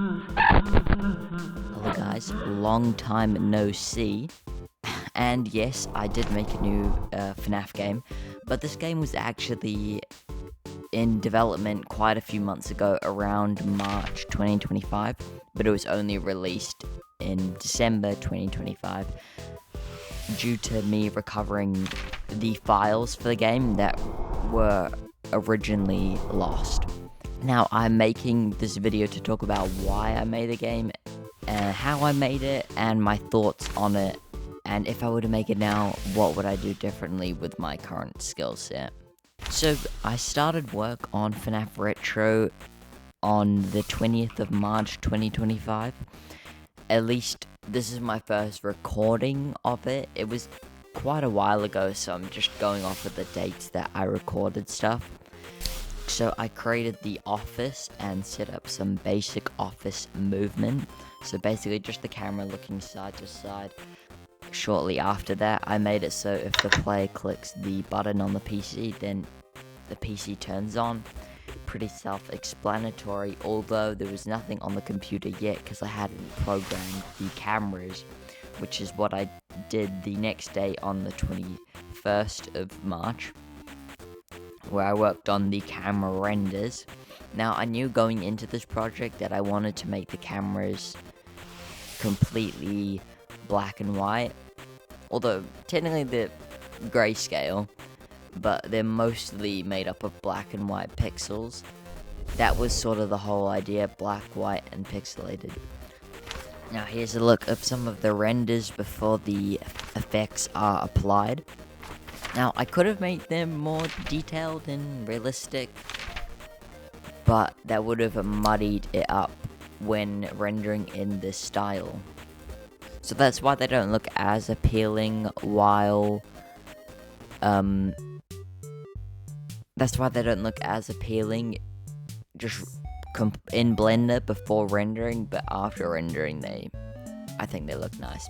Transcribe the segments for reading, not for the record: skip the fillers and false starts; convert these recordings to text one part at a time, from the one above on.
Hello guys, long time no see. And yes, I did make a new FNAF game, but this game was actually in development quite a few months ago, around March 2025, but it was only released in December 2025 due to me recovering the files for the game that were originally lost. Now, I'm making this video to talk about why I made the game, how I made it, and my thoughts on it. And if I were to make it now, what would I do differently with my current skill set? So, I started work on FNAF Retro on the 20th of March 2025. At least, this is my first recording of it. It was quite a while ago, so I'm just going off of the dates that I recorded stuff. So I created the office and set up some basic office movement. So basically just the camera looking side to side. Shortly after that, I made it so if the player clicks the button on the PC, then the PC turns on. Pretty self-explanatory, although there was nothing on the computer yet because I hadn't programmed the cameras, which is what I did the next day on the 21st of March. Where I worked on the camera renders. Now, I knew going into this project that I wanted to make the cameras completely black and white, although technically they're grayscale, but they're mostly made up of black and white pixels. That was sort of the whole idea, black, white, and pixelated. Now, here's a look of some of the renders before the effects are applied. Now, I could have made them more detailed and realistic, but that would have muddied it up when rendering in this style. So that's why they don't look as appealing while, that's why they don't look as appealing just in Blender before rendering, but after rendering I think they look nice.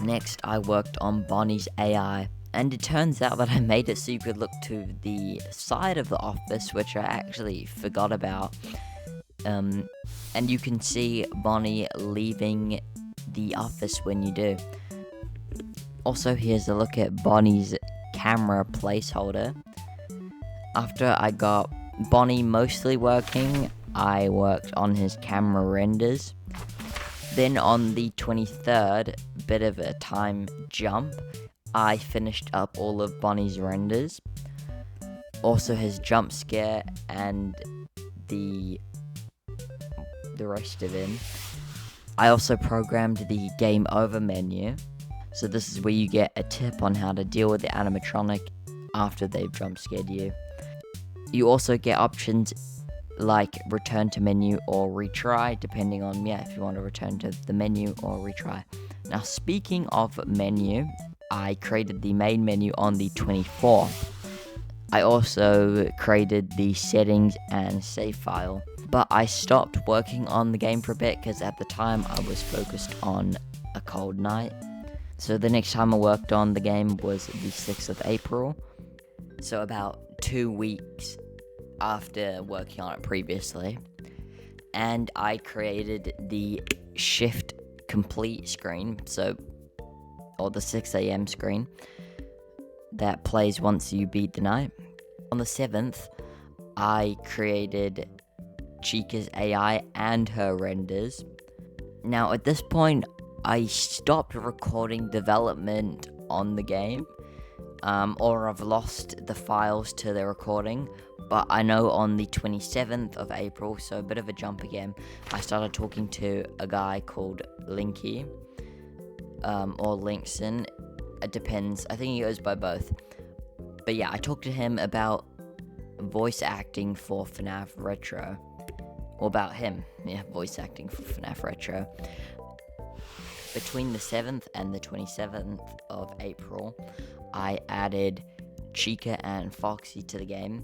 Next, I worked on Bonnie's AI. And it turns out that I made it so you could look to the side of the office, which I actually forgot about. And you can see Bonnie leaving the office when you do. Also, here's a look at Bonnie's camera placeholder. After I got Bonnie mostly working, I worked on his camera renders. Then on the 23rd, bit of a time jump, I finished up all of Bonnie's renders, also his jump scare and the rest of him. I also programmed the game over menu, so this is where you get a tip on how to deal with the animatronic after they've jump scared you. You also get options like return to menu or retry, depending on if you want to return to the menu or retry. Now, speaking of menu, I created the main menu on the 24th. I also created the settings and save file. But I stopped working on the game for a bit because at the time I was focused on A Cold Night. So the next time I worked on the game was the 6th of April. So about 2 weeks after working on it previously. And I created the shift complete screen, or the 6 a.m. screen that plays once you beat the night. On the 7th, I created Chica's AI and her renders. Now, at this point, I stopped recording development on the game, or I've lost the files to the recording. But I know on the 27th of April, so a bit of a jump again, I started talking to a guy called Linky. Or Linkson, it depends, I think he goes by both. But yeah, I talked to him about voice acting for FNAF Retro. Or about him, voice acting for FNAF Retro. Between the 7th and the 27th of April, I added Chica and Foxy to the game.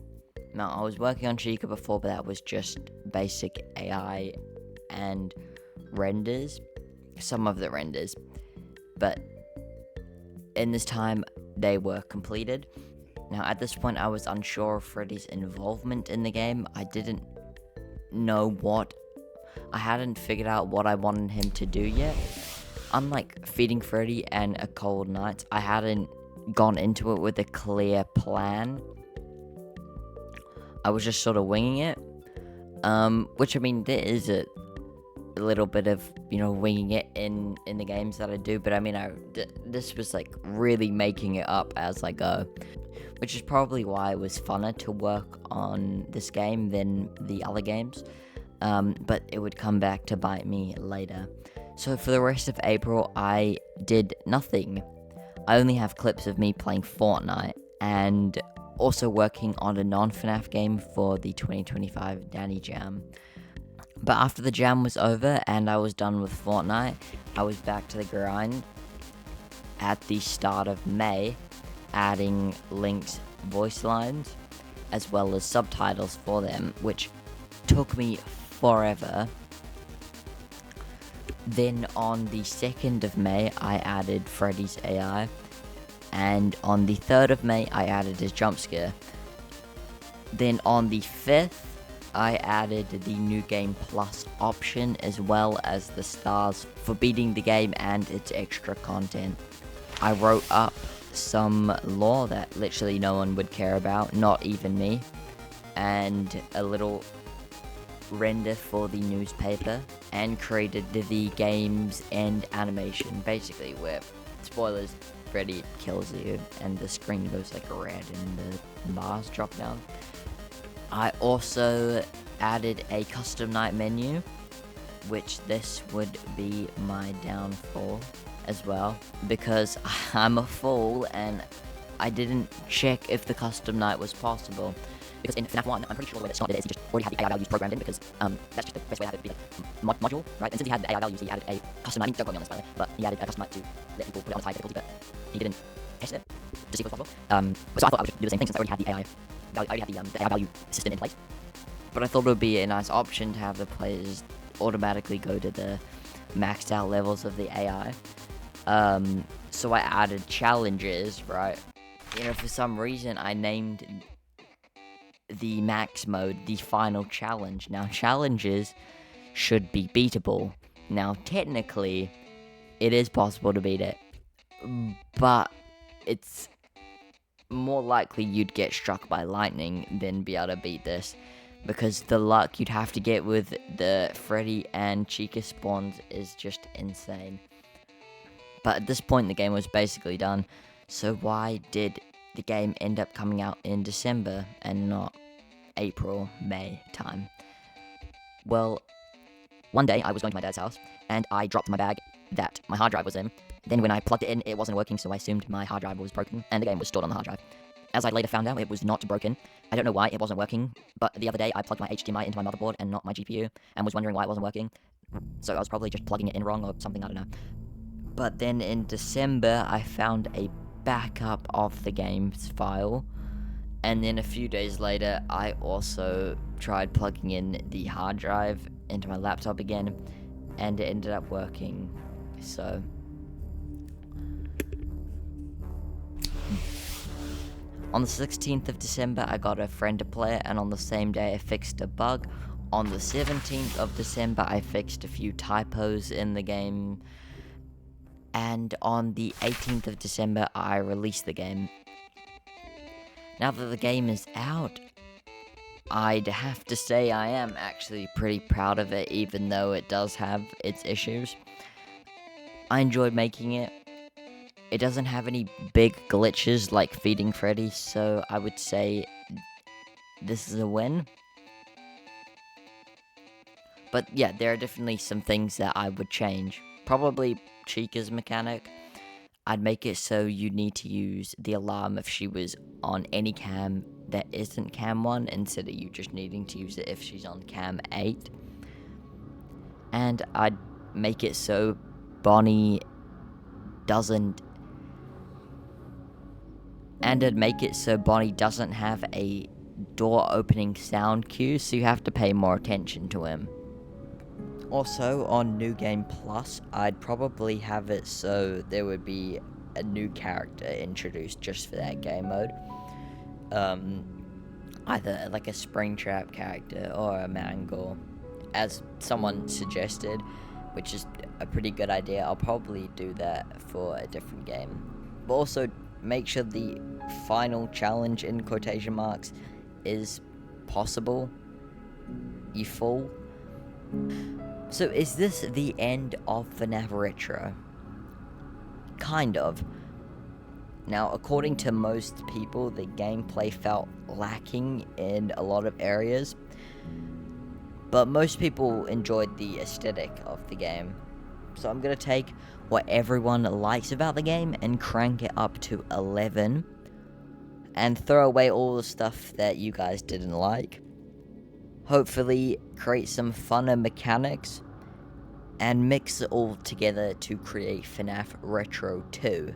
Now, I was working on Chica before, but that was just basic AI and renders. Some of the renders. But in this time, they were completed. Now, at this point, I was unsure of Freddy's involvement in the game. I didn't know what I hadn't figured out what I wanted him to do yet. Unlike Feeding Freddy and A Cold Night, I hadn't gone into it with a clear plan. I was just sort of winging it. Which, I mean, there is a little bit of, winging it in the games that I do, but I mean, this was like really making it up as I go, which is probably why it was funner to work on this game than the other games, but it would come back to bite me later. So for the rest of April, I did nothing. I only have clips of me playing Fortnite and also working on a non-FNAF game for the 2025 Danny Jam. But after the jam was over and I was done with Fortnite, I was back to the grind at the start of May, adding Link's voice lines as well as subtitles for them, which took me forever. Then on the 2nd of May, I added Freddy's AI, and on the 3rd of May, I added his jump scare. Then on the 5th, I added the New Game Plus option as well as the stars for beating the game and its extra content. I wrote up some lore that literally no one would care about, not even me, and a little render for the newspaper, and created the game's end animation, basically where, spoilers, Freddy kills you and the screen goes like red and the bars drop down. I also added a custom night menu, which this would be my downfall as well, because I'm a fool and I didn't check if the custom night was possible. Because in FNAF 1, I'm pretty sure the way that Scott did it is he just already had the AI values programmed in, because that's just the best way to have it be like module, right? And since he had the AI values, he added a custom night. Don't quote me on this, by the way, but he added a custom night to let people put it on high difficulty, but he didn't test it to see if it was possible. So I thought I would just do the same thing since I already had the AI value, I already had the AI value system in place. But I thought it would be a nice option to have the players automatically go to the maxed out levels of the AI. So I added challenges, right? For some reason I named the max mode the final challenge. Now, challenges should be beatable. Now, technically, it is possible to beat it, but it's more likely you'd get struck by lightning than be able to beat this, because the luck you'd have to get with the Freddy and Chica spawns is just insane. But at this point, the game was basically done, so why did the game end up coming out in December and not April, May time? Well, one day I was going to my dad's house and I dropped my bag that my hard drive was in. Then when I plugged it in, it wasn't working, so I assumed my hard drive was broken and the game was stored on the hard drive. As I later found out, it was not broken. I don't know why it wasn't working, but the other day I plugged my HDMI into my motherboard and not my GPU and was wondering why it wasn't working. So I was probably just plugging it in wrong or something, I don't know. But then in December, I found a backup of the game's file, and then a few days later I also tried plugging in the hard drive into my laptop again, and it ended up working. So on the 16th of December I got a friend to play it, and on the same day I fixed a bug. On the 17th of December I fixed a few typos in the game, and on the 18th of December, I released the game. Now that the game is out, I'd have to say I am actually pretty proud of it, even though it does have its issues. I enjoyed making it. It doesn't have any big glitches like Feeding Freddy, so I would say this is a win. But yeah, there are definitely some things that I would change. Probably Chica's mechanic. I'd make it so you need to use the alarm if she was on any cam that isn't cam 1, instead of you just needing to use it if she's on cam 8. And I'd make it so Bonnie doesn't... And I'd make it so Bonnie doesn't have a door opening sound cue, so you have to pay more attention to him. Also, on New Game Plus, I'd probably have it so there would be a new character introduced just for that game mode. Either like a Springtrap character or a Mangle. as someone suggested, which is a pretty good idea. I'll probably do that for a different game. But also make sure the final challenge in quotation marks is possible. You fool. So is this the end of FNAF Retro? Kind of. Now, according to most people, the gameplay felt lacking in a lot of areas, but most people enjoyed the aesthetic of the game. So I'm going to take what everyone likes about the game and crank it up to 11, and throw away all the stuff that you guys didn't like. Hopefully create some funner mechanics, and mix it all together to create FNAF Retro 2.